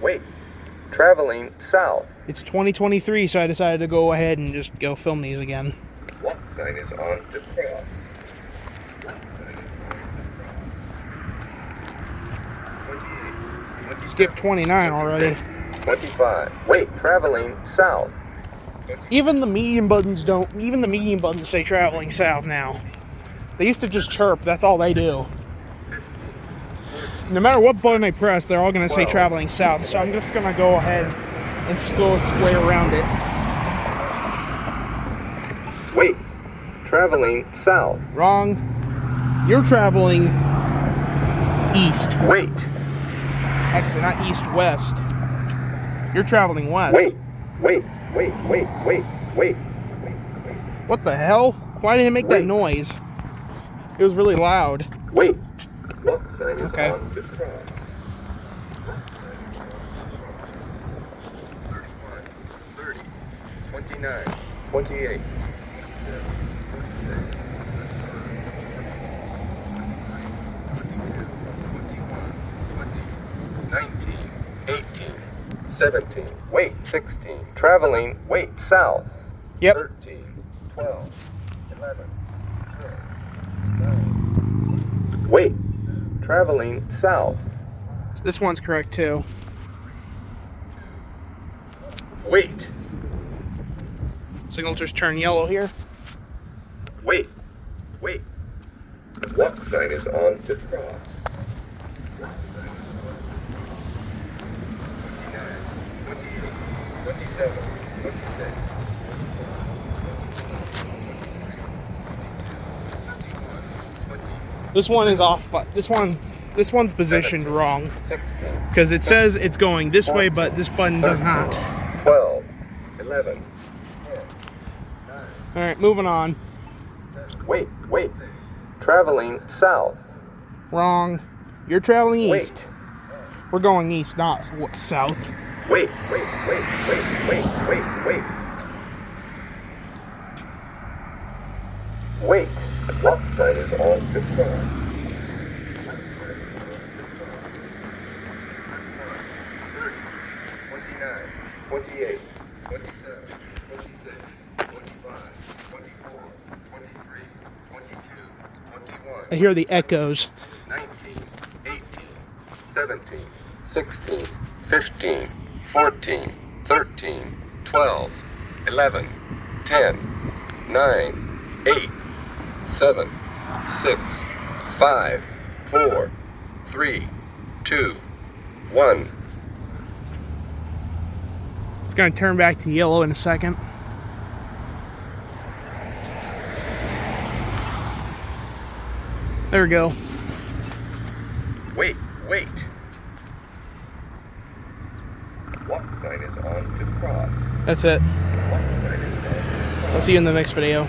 Wait. Traveling south. It's 2023, so I decided to go ahead and just go film these again. Walk sign is on to cross. Skip 29 already. 25. Wait, traveling south. Even the medium buttons say traveling south now. They used to just chirp, that's all they do. No matter what button I press, they're all going to say traveling south, so I'm just going to go ahead and go square around it. Wait, traveling south. Wrong. You're traveling east. Wait. Actually, not east-west. You're traveling west. Wait. What the hell? Why did it make that noise? It was really loud. Wait. Walk sign is okay. On to cross. 31, 30, 29, 28, 27, 26, 22, 21, 20, 19, 18, 17, wait, 16, traveling, wait, south. Yep. 13, 12, 11, 12, 9, wait, traveling south. This one's correct too. Wait. Signal just turned yellow here. Wait. The walk sign is on to cross. 29, 28, 27, 26. This one is off. This one's positioned wrong. Because it says it's going this way, but this button does not. 12, 11, 10, 9. Alright, moving on. Wait. Traveling south. Wrong. You're traveling east. Wait. We're going east, not south. Wait. Wait. Walk sign is on to cross. 30, 29, 28, 27, 26, 25, 24, 23, 22, 21. I hear the echoes. 19, 18, 17, 16, 15, 14, 13, 12, 11, 10, 9, 8, 7, 6, 5, 4, 3, 2, 1. It's going to turn back to yellow in a second. There we go. Wait. Walk sign is on to cross. That's it. Walk sign is on to cross. I'll see you in the next video.